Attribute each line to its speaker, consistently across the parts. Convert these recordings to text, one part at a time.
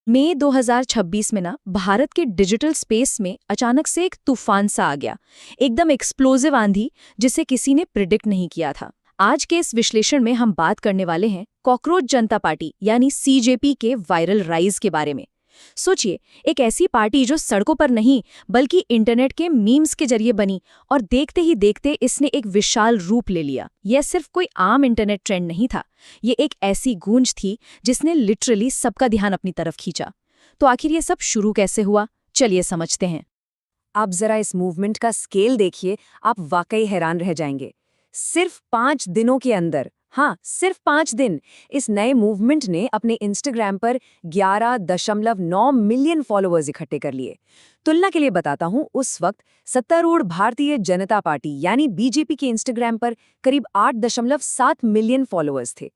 Speaker 1: मई 2026 में ना भारत के डिजिटल स्पेस में अचानक से एक तूफान सा आ गया। एकदम एक्सप्लोसिव आंधी जिसे किसी ने प्रिडिक्ट नहीं किया था। आज के इस विश्लेषण में हम बात करने वाले हैं कॉकरोच जनता पार्टी यानी सीजेपी के वायरल राइज के बारे में। सोचिए, एक ऐसी पार्टी जो सड़कों पर नहीं बल्कि इंटरनेट के मीम्स के जरिए बनी और देखते ही देखते इसने एक विशाल रूप ले लिया। यह सिर्फ कोई आम इंटरनेट ट्रेंड नहीं था, ये एक ऐसी गूंज थी जिसने लिटरली सबका ध्यान अपनी तरफ खींचा। तो आखिर ये सब शुरू कैसे हुआ, चलिए समझते हैं।
Speaker 2: आप जरा इस मूवमेंट का स्केल देखिए, आप वाकई हैरान रह जाएंगे। सिर्फ 5 दिनों के अंदर, हाँ सिर्फ 5 दिन, इस नए मूवमेंट ने अपने इंस्टाग्राम पर 11.9 मिलियन फॉलोअर्स इकट्ठे कर लिए। तुलना के लिए बताता हूँ, उस वक्त सत्तारूढ़ भारतीय जनता पार्टी यानी बीजेपी के इंस्टाग्राम पर करीब 8.7 मिलियन फॉलोअर्स थे।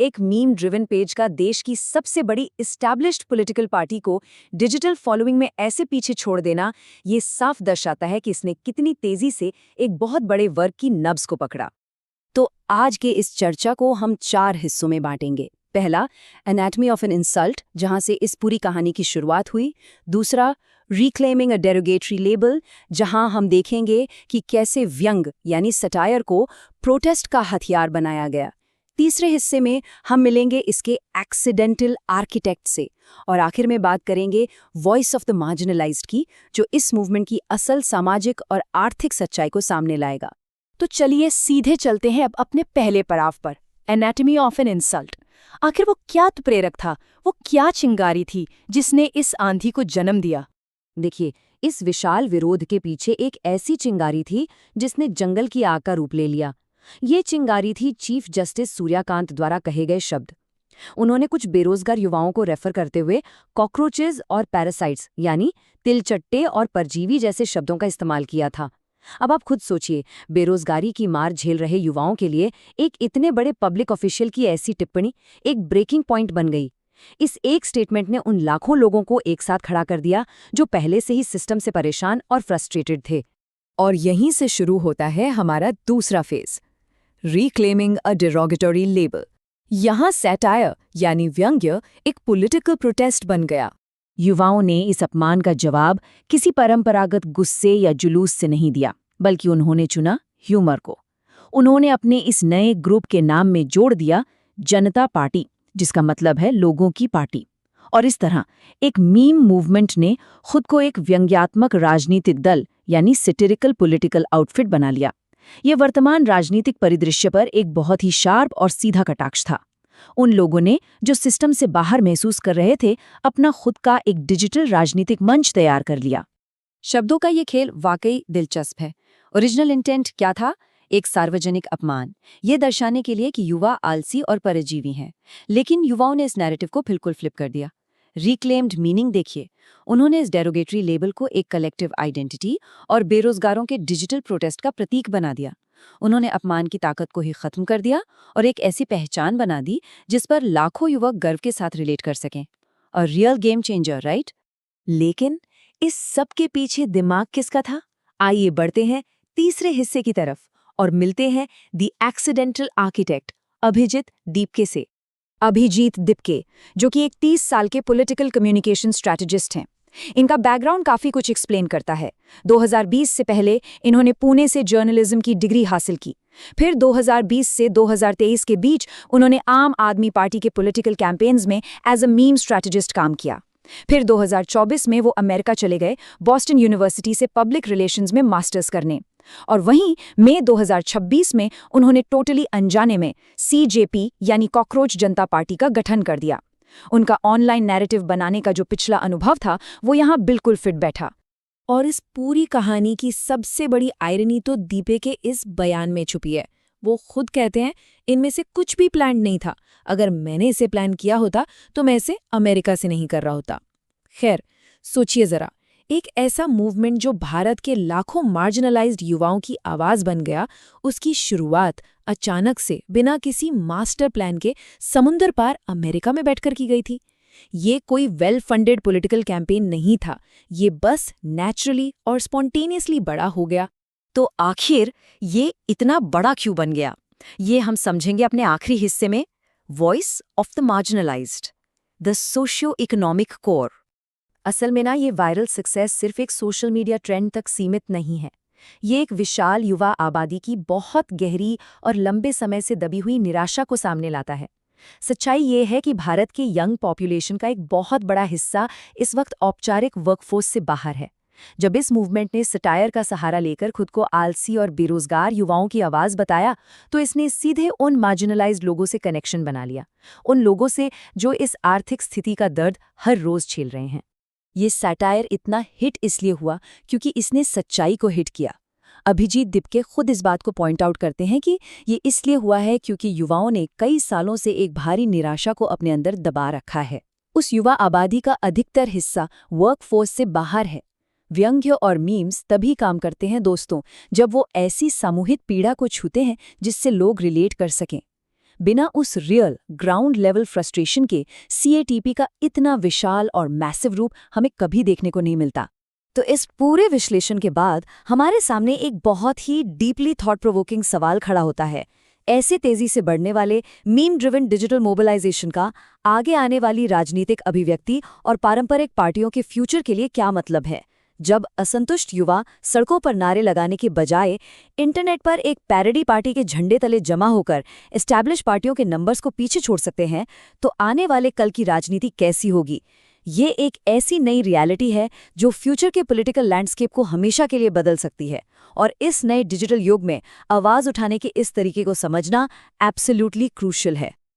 Speaker 2: एक मीम ड्रिवन पेज का देश की सबसे बड़ी एस्टैब्लिश्ड पॉलिटिकल पार्टी को डिजिटल फॉलोइंग में ऐसे पीछे छोड़ देना, ये साफ दर्शाता है कि इसने कितनी तेजी से एक बहुत बड़े वर्ग की नब्ज को पकड़ा। तो आज के इस चर्चा को हम 4 हिस्सों में बांटेंगे। पहला, एनाटॉमी ऑफ एन इंसल्ट, जहां से इस पूरी कहानी की शुरुआत हुई। दूसरा, रिक्लेमिंग अ डेरोगेटरी लेबल, जहां हम देखेंगे कि कैसे व्यंग यानी सटायर को प्रोटेस्ट का हथियार बनाया गया। तीसरे हिस्से में हम मिलेंगे इसके एक्सीडेंटल आर्किटेक्ट से, और आखिर में बात करेंगे वॉइस ऑफ द मार्जिनलाइज्ड की, जो इस मूवमेंट की असल सामाजिक और आर्थिक सच्चाई को सामने लाएगा। तो चलिए सीधे चलते हैं अब अपने पहले पड़ाव पर, एनाटॉमी ऑफ एन इंसल्ट। आखिर वो क्या प्रेरक था, वो क्या चिंगारी थी जिसने इस आंधी को जन्म दिया? देखिए, इस विशाल विरोध के पीछे एक ऐसी चिंगारी थी जिसने जंगल की आग का रूप ले लिया। ये चिंगारी थी चीफ जस्टिस सूर्यकांत द्वारा कहे गए शब्द। उन्होंने कुछ बेरोजगार युवाओं को रेफर करते हुए कॉकरोचेज और पैरासाइट्स यानी तिलचट्टे और परजीवी जैसे शब्दों का इस्तेमाल किया था। अब आप खुद सोचिए, बेरोजगारी की मार झेल रहे युवाओं के लिए एक इतने बड़े पब्लिक ऑफिशियल की ऐसी टिप्पणी एक ब्रेकिंग पॉइंट बन गई। इस एक स्टेटमेंट ने उन लाखों लोगों को एक साथ खड़ा कर दिया जो पहले से ही सिस्टम से परेशान और फ्रस्ट्रेटेड थे। और यहीं से शुरू होता है हमारा दूसरा phase, reclaiming a derogatory label. यहाँ सैटायर यानी व्यंग्य एक पॉलिटिकल प्रोटेस्ट बन गया। युवाओं ने इस अपमान का जवाब किसी परंपरागत गुस्से या जुलूस से नहीं दिया, बल्कि उन्होंने चुना ह्यूमर को। उन्होंने अपने इस नए ग्रुप के नाम में जोड़ दिया जनता पार्टी, जिसका मतलब है लोगों की पार्टी। और इस तरह एक मीम मूवमेंट ने खुद को एक व्यंग्यात्मक राजनीतिक दल यानी सैटिरिकल पॉलिटिकल आउटफिट बना लिया। ये वर्तमान राजनीतिक परिदृश्य पर एक बहुत ही शार्प और सीधा कटाक्ष था। उन लोगों ने जो सिस्टम से बाहर महसूस कर रहे थे, अपना खुद का एक डिजिटल राजनीतिक मंच तैयार कर लिया। शब्दों का ये खेल वाकई दिलचस्प है। ओरिजिनल इंटेंट क्या था? एक सार्वजनिक अपमान, ये दर्शाने के लिए कि युवा आलसी और परजीवी हैं। लेकिन युवाओं ने इस नैरेटिव को बिल्कुल फ्लिप कर दिया। रिक्लेम्ड मीनिंग देखिए, उन्होंने इस डेरोगेटरी लेबल को एक कलेक्टिव आइडेंटिटी और बेरोजगारों के डिजिटल प्रोटेस्ट का प्रतीक बना दिया। उन्होंने अपमान की ताकत को ही खत्म कर दिया और एक ऐसी पहचान बना दी जिस पर लाखों युवक गर्व के साथ रिलेट कर सकें। और रियल गेम चेंजर, राइट? लेकिन इस सब के पीछे दिमाग किसका था? आइए बढ़ते हैं तीसरे हिस्से की तरफ और मिलते हैं the accidental architect Abhijit Deepke से। अभिजीत दीपके, जो कि एक 30 साल के पॉलिटिकल कम्युनिकेशन स्ट्रैटेजिस्ट हैं। इनका बैकग्राउंड काफी कुछ एक्सप्लेन करता है। 2020 से पहले इन्होंने पुणे से जर्नलिज्म की डिग्री हासिल की। फिर 2020 से 2023 के बीच उन्होंने आम आदमी पार्टी के पॉलिटिकल कैंपेन्स में एज अ मीम स्ट्रैटेजिस्ट काम किया। फिर 2024 में वो अमेरिका चले गए बॉस्टन यूनिवर्सिटी से पब्लिक रिलेशंस में मास्टर्स करने। और वहीं मई 2026 में उन्होंने टोटली अनजाने में सीजेपी यानी कॉकरोच जनता पार्टी का गठन कर दिया। उनका ऑनलाइन नैरेटिव बनाने का जो पिछला अनुभव था, वो यहाँ बिल्कुल फिट बैठा। और इस पूरी कहानी की सबसे बड़ी आयरनी तो दीपे के इस बयान में छुपी है। वो खुद कहते हैं, इनमें से कुछ भी प्लान नहीं था। अगर मैंने इसे प्लान किया होता तो मैं इसे अमेरिका से नहीं कर रहा होता। खैर, सोचिए जरा, एक ऐसा मूवमेंट जो भारत के लाखों मार्जिनलाइज्ड युवाओं की आवाज बन गया, उसकी शुरुआत अचानक से बिना किसी मास्टर प्लान के समुंदर पार अमेरिका में बैठकर की गई थी। ये कोई वेल फंडेड पॉलिटिकल कैंपेन नहीं था, ये बस नेचुरली और स्पॉन्टेनियसली बड़ा हो गया। तो आखिर ये इतना बड़ा क्यों बन गया, ये हम समझेंगे अपने आखिरी हिस्से में, voice of the marginalised. The socio economic core. असल में ना ये वायरल सक्सेस सिर्फ एक सोशल मीडिया ट्रेंड तक सीमित नहीं है। ये एक विशाल युवा आबादी की बहुत गहरी और लंबे समय से दबी हुई निराशा को सामने लाता है। सच्चाई ये है कि भारत के यंग पॉपुलेशन का एक बहुत बड़ा हिस्सा इस वक्त औपचारिक वर्कफोर्स से बाहर है। जब इस मूवमेंट ने सटायर का सहारा लेकर खुद को आलसी और बेरोजगार युवाओं की आवाज़ बताया, तो इसने सीधे उन मार्जिनलाइज्ड लोगों से कनेक्शन बना लिया, उन लोगों से जो इस आर्थिक स्थिति का दर्द हर रोज़ झेल रहे हैं। ये सटायर इतना हिट इसलिए हुआ क्योंकि इसने सच्चाई को हिट किया। अभिजीत दिपके खुद इस बात को पॉइंट आउट करते हैं कि ये इसलिए हुआ है क्योंकि युवाओं ने कई सालों से एक भारी निराशा को अपने अंदर दबा रखा है। उस युवा आबादी का अधिकतर हिस्सा वर्कफोर्स से बाहर है। व्यंग्य और मीम्स तभी काम करते हैं दोस्तों, जब वो ऐसी सामूहिक पीड़ा को छूते हैं जिससे लोग रिलेट कर सकें। बिना उस रियल ग्राउंड लेवल फ्रस्ट्रेशन के CATP का इतना विशाल और मैसिव रूप हमें कभी देखने को नहीं मिलता। तो इस पूरे विश्लेषण के बाद हमारे सामने एक बहुत ही डीपली थॉट प्रोवोकिंग सवाल खड़ा होता है। ऐसे तेजी से बढ़ने वाले मीम ड्रिवन डिजिटल मोबिलाइजेशन का आगे आने वाली राजनीतिक अभिव्यक्ति और पारंपरिक पार्टियों के फ्यूचर के लिए क्या मतलब है? जब असंतुष्ट युवा सड़कों पर नारे लगाने के बजाय इंटरनेट पर एक पैरोडी पार्टी के झंडे तले जमा होकर एस्टैब्लिश पार्टियों के नंबर्स को पीछे छोड़ सकते हैं, तो आने वाले कल की राजनीति कैसी होगी? ये एक ऐसी नई रियलिटी है जो फ्यूचर के पॉलिटिकल लैंडस्केप को हमेशा के लिए बदल सकती है। और इस नए डिजिटल युग में आवाज़ उठाने के इस तरीके को समझना एब्सोल्युटली क्रूशियल है।